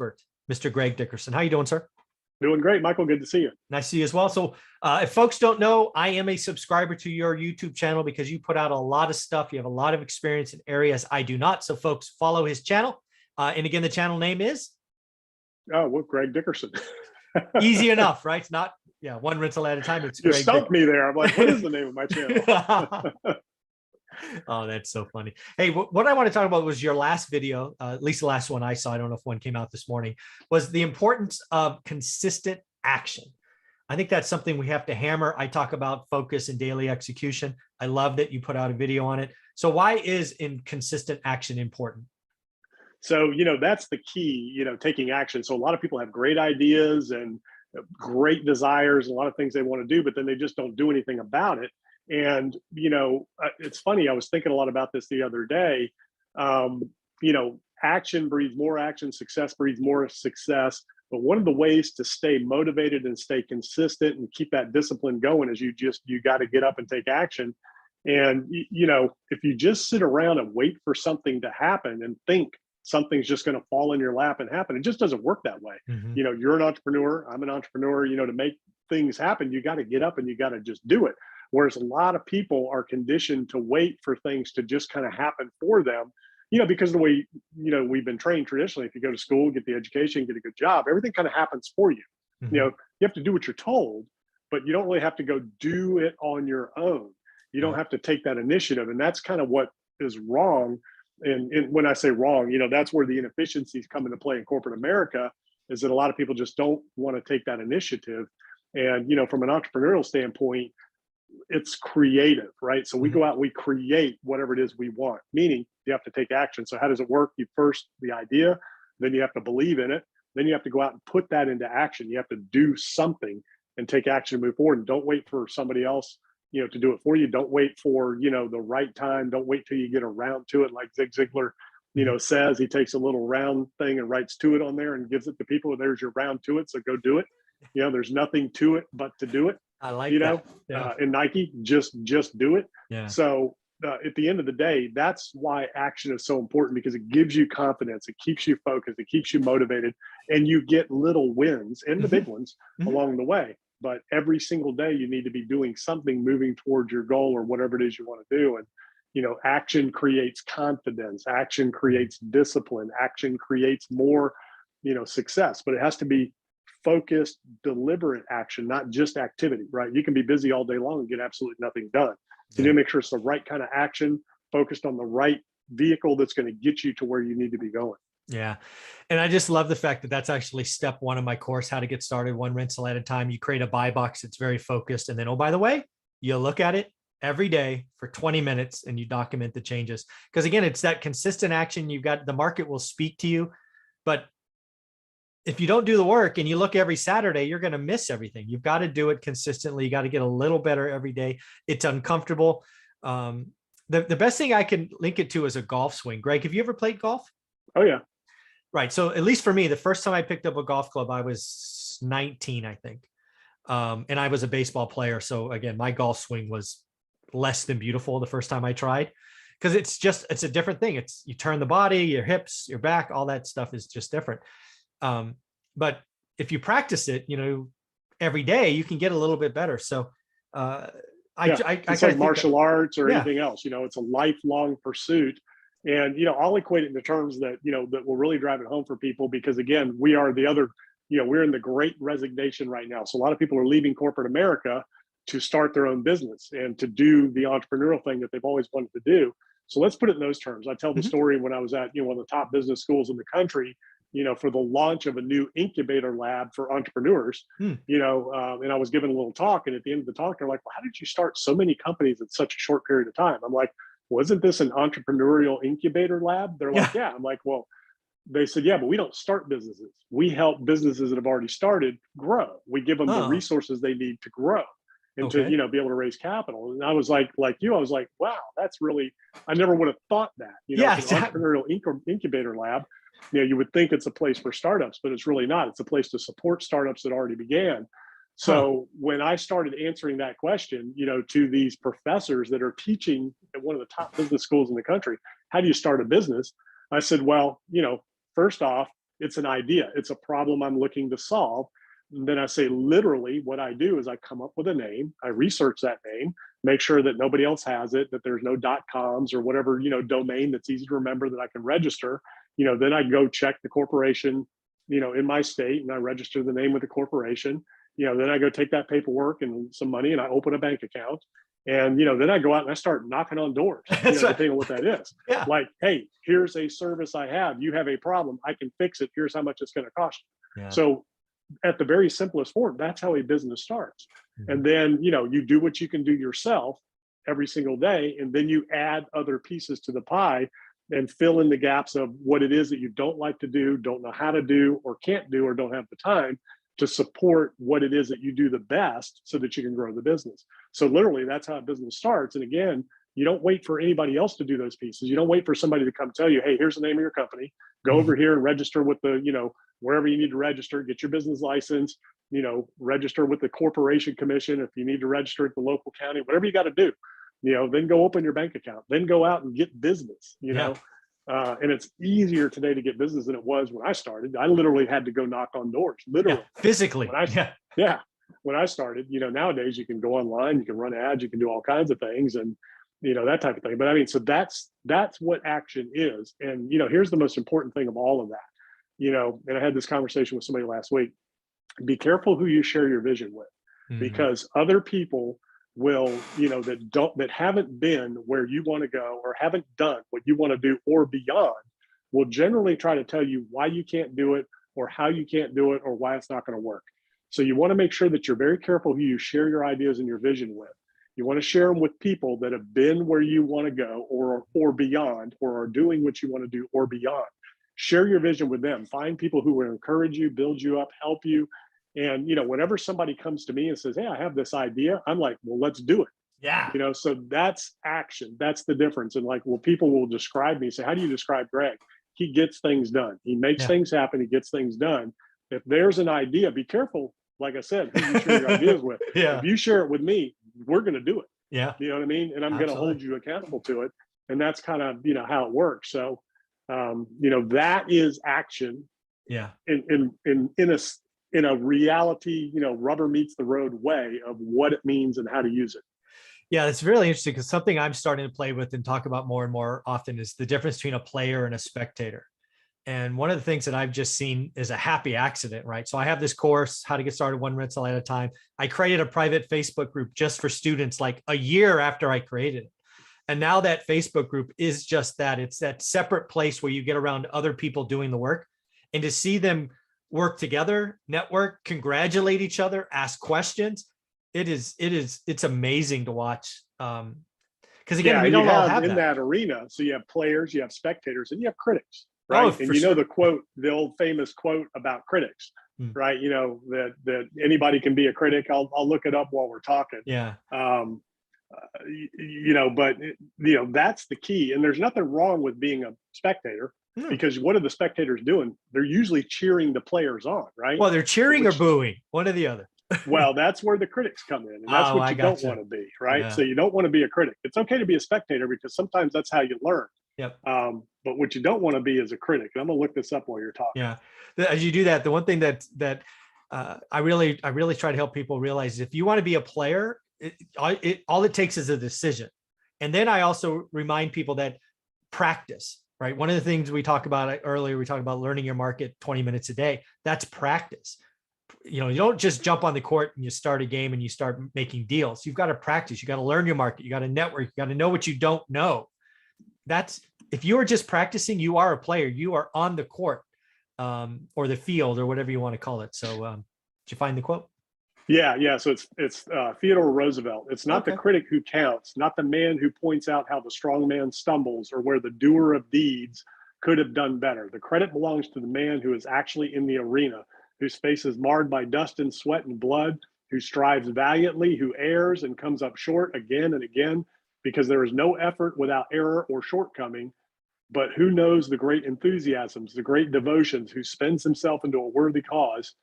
expert, Mr. Greg Dickerson. How you doing, sir? Doing great, Michael. Good to see you. Nice to see you as well. So if folks don't know, I am a subscriber to your YouTube channel because you put out a lot of stuff. You have a lot of experience in areas I do not. So folks, follow his channel. And again, the channel name is? Oh, well, Greg Dickerson. Easy enough, right? It's not, one rental at a time. It's You Greg stumped me there. I'm like, what is the name of my channel? Oh, that's so funny. Hey, what I want to talk about was your last video, at least the last one I saw. I don't know if one came out this morning, was the importance of consistent action. I think that's something we have to hammer. I talk about focus and daily execution. I love that you put out a video on it. So why is consistent action important? So, that's the key, taking action. So a lot of people have great ideas and great desires, a lot of things they want to do, but then they just don't do anything about it. And, it's funny, I was thinking a lot about this the other day. Action breeds more action, success breeds more success. But one of the ways to stay motivated and stay consistent and keep that discipline going is you got to get up and take action. And, if you just sit around and wait for something to happen and think something's just going to fall in your lap and happen, it just doesn't work that way. Mm-hmm. You're an entrepreneur, I'm an entrepreneur, to make things happen, you got to get up and you got to just do it. Whereas a lot of people are conditioned to wait for things to just kind of happen for them, because of the way, we've been trained traditionally. If you go to school, get the education, get a good job, everything kind of happens for you. Mm-hmm. You have to do what you're told, but you don't really have to go do it on your own. You don't have to take that initiative. And that's kind of what is wrong. And when I say wrong, that's where the inefficiencies come into play in corporate America, is that a lot of people just don't want to take that initiative. And, from an entrepreneurial standpoint, it's creative, right? So we go out, we create whatever it is we want, meaning you have to take action. So how does it work? You first, the idea, then you have to believe in it. Then you have to go out and put that into action. You have to do something and take action and move forward. And don't wait for somebody else, to do it for you. Don't wait for, the right time. Don't wait till you get around to it. Like Zig Ziglar, says, he takes a little round thing and writes to it on there and gives it to people. There's your round to it. So go do it. There's nothing to it but to do it. I like that. Yeah. And Nike, just do it. Yeah. So at the end of the day, that's why action is so important, because it gives you confidence, it keeps you focused, it keeps you motivated, and you get little wins and the big ones along the way. But every single day you need to be doing something, moving towards your goal or whatever it is you want to do. And action creates confidence, action creates discipline, action creates more success. But it has to be focused, deliberate action, not just activity, right? You can be busy all day long and get absolutely nothing done. So you need to make sure it's the right kind of action, focused on the right vehicle that's going to get you to where you need to be going. Yeah. And I just love the fact that that's actually step one of my course, how to get started one rental at a time. You create a buy box. It's very focused. And then, oh, by the way, you look at it every day for 20 minutes and you document the changes. Because again, it's that consistent action. You've got, the market will speak to you, but if you don't do the work and you look every Saturday, you're going to miss everything. You've got to do it consistently. You got to get a little better every day. It's uncomfortable. The best thing I can link it to is a golf swing. Greg, have you ever played golf? Oh yeah. Right. So at least for me, the first time I picked up a golf club, I was 19, I think. And I was a baseball player. So again, my golf swing was less than beautiful the first time I tried, because it's a different thing. It's, you turn the body, your hips, your back, all that stuff is just different. But if you practice it, every day, you can get a little bit better. So, it's like martial arts or anything else, it's a lifelong pursuit. And, I'll equate it into terms that, that will really drive it home for people, because again, we are the other, we're in the great resignation right now. So a lot of people are leaving corporate America to start their own business and to do the entrepreneurial thing that they've always wanted to do. So let's put it in those terms. I tell the story when I was at, one of the top business schools in the country, for the launch of a new incubator lab for entrepreneurs, and I was giving a little talk, and at the end of the talk, they're like, well, how did you start so many companies in such a short period of time? I'm like, wasn't this an entrepreneurial incubator lab? They're like, yeah. I'm like, well, they said, yeah, but we don't start businesses. We help businesses that have already started grow. We give them the resources they need to grow and to, be able to raise capital. And I was like you, I was like, wow, that's really, I never would have thought that, it's an entrepreneurial incubator lab. You would think it's a place for startups, but it's really not. It's a place to support startups that already began. So when I started answering that question, to these professors that are teaching at one of the top business schools in the country, how do you start a business? I said, well, first off, It's an idea. It's a problem I'm looking to solve. And then I say, literally, what I do is I come up with a name. I research that name, make sure that nobody else has it, that there's no .coms or whatever, domain that's easy to remember that I can register. Then I go check the corporation, in my state, and I register the name with the corporation. Then I go take that paperwork and some money and I open a bank account. And, then I go out and I start knocking on doors, depending on what that is. Yeah. Like, hey, here's a service I have. You have a problem. I can fix it. Here's how much it's going to cost you. Yeah. So at the very simplest form, that's how a business starts. Mm-hmm. And then, you do what you can do yourself every single day. And then you add other pieces to the pie and fill in the gaps of what it is that you don't like to do, don't know how to do, or can't do, or don't have the time to support what it is that you do the best so that you can grow the business. So literally, that's how a business starts. And again, you don't wait for anybody else to do those pieces. You don't wait for somebody to come tell you, hey, here's the name of your company. Go over here and register with the, wherever you need to register, get your business license, register with the corporation commission if you need to register at the local county, whatever you got to do, then go open your bank account, then go out and get business, know. And it's easier today to get business than it was when I started. I literally had to go knock on doors, literally. Yeah, physically. When I started, nowadays you can go online, you can run ads, you can do all kinds of things and, that type of thing. But I mean, so that's what action is. And, here's the most important thing of all of that, and I had this conversation with somebody last week. Be careful who you share your vision with, because other people will, that haven't been where you want to go or haven't done what you want to do or beyond, will generally try to tell you why you can't do it or how you can't do it or why it's not going to work. So you want to make sure that you're very careful who you share your ideas and your vision with. You want to share them with people that have been where you want to go or beyond, or are doing what you want to do or beyond. Share your vision with them. Find people who will encourage you, build you up, help you. And, whenever somebody comes to me and says, hey, I have this idea, I'm like, well, let's do it. Yeah. So that's action. That's the difference. And people will describe me, say, how do you describe Greg? He gets things done. He makes things happen. He gets things done. If there's an idea, be careful. Like I said, who you share your ideas with. If you share it with me, we're going to do it. Yeah. You know what I mean? And I'm going to hold you accountable to it. And that's kind of, how it works. So, that is action. Yeah. In a reality, rubber meets the road way of what it means and how to use it. Yeah, it's really interesting because something I'm starting to play with and talk about more and more often is the difference between a player and a spectator. And one of the things that I've just seen is a happy accident, right? So I have this course, how to get started one rental at a time. I created a private Facebook group just for students like a year after I created it. And now that Facebook group is just that. It's that separate place where you get around other people doing the work, and to see them work together, network, congratulate each other, ask questions. It's amazing to watch. Because again, we don't all have in that arena. So you have players, you have spectators, and you have critics, right? And the old famous quote about critics, right? That anybody can be a critic. I'll look it up while we're talking. Yeah. But that's the key. And there's nothing wrong with being a spectator. Because what are the spectators doing? They're usually cheering the players on, right? Well, they're cheering or booing, one or the other. Well, that's where the critics come in. And that's what you don't want to be, right? Yeah. So you don't want to be a critic. It's okay to be a spectator because sometimes that's how you learn. Yep. But what you don't want to be is a critic. And I'm going to look this up while you're talking. Yeah. As you do that, the one thing that I really try to help people realize is if you want to be a player, all it takes is a decision. And then I also remind people that practice. Right. One of the things we talked about earlier, we talked about learning your market 20 minutes a day. That's practice. You don't just jump on the court and you start a game and you start making deals. You've got to practice. You got to learn your market. You got to network. You got to know what you don't know. If you are just practicing, you are a player. You are on the court or the field or whatever you want to call it. So did you find the quote? Yeah. So it's Theodore Roosevelt. It's not the critic who counts, not the man who points out how the strong man stumbles or where the doer of deeds could have done better. The credit belongs to the man who is actually in the arena, whose face is marred by dust and sweat and blood, who strives valiantly, who errs and comes up short again and again, because there is no effort without error or shortcoming, but who knows the great enthusiasms, the great devotions, who spends himself into a worthy cause,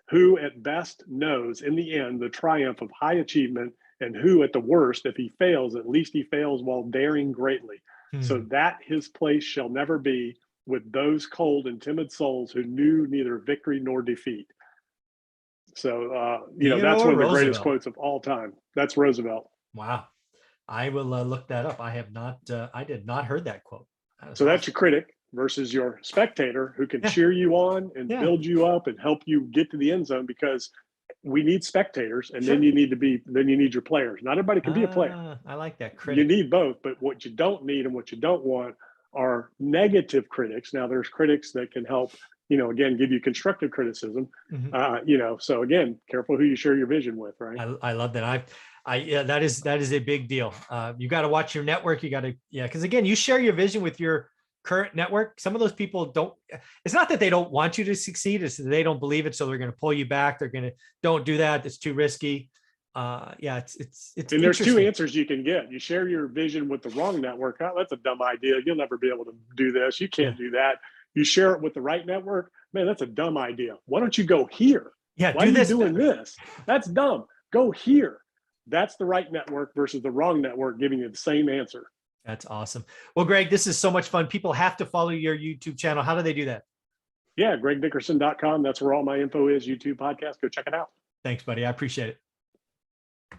who at best knows in the end the triumph of high achievement, and who at the worst, if he fails, at least he fails while daring greatly. So that his place shall never be with those cold and timid souls who knew neither victory nor defeat. So, that's one of the greatest quotes of all time. That's Roosevelt. Wow. I will look that up. I have not, I did not heard that quote. So that's your critic versus your spectator who can cheer you on and build you up and help you get to the end zone, because we need spectators, and then you need your players. Not everybody can be a player. I like that. Critic. You need both, but what you don't need and what you don't want are negative critics. Now there's critics that can help, again, give you constructive criticism. So again, careful who you share your vision with, right? I love that. That is a big deal. You got to watch your network. You got to, because again, you share your vision with your current network. Some of those people don't, it's not that they don't want you to succeed, it's that they don't believe it. So they're going to pull you back. They're going to, don't do that. It's too risky. It's and there's two answers you can get. You share your vision with the wrong network. Oh, that's a dumb idea. You'll never be able to do this. You can't do that. You share it with the right network. Man, that's a dumb idea. Why don't you go here? Yeah. Why are you doing this? That's dumb. Go here. That's the right network versus the wrong network giving you the same answer. That's awesome. Well, Greg, this is so much fun. People have to follow your YouTube channel. How do they do that? Yeah, gregdickerson.com. That's where all my info is. YouTube podcast. Go check it out. Thanks, buddy. I appreciate it.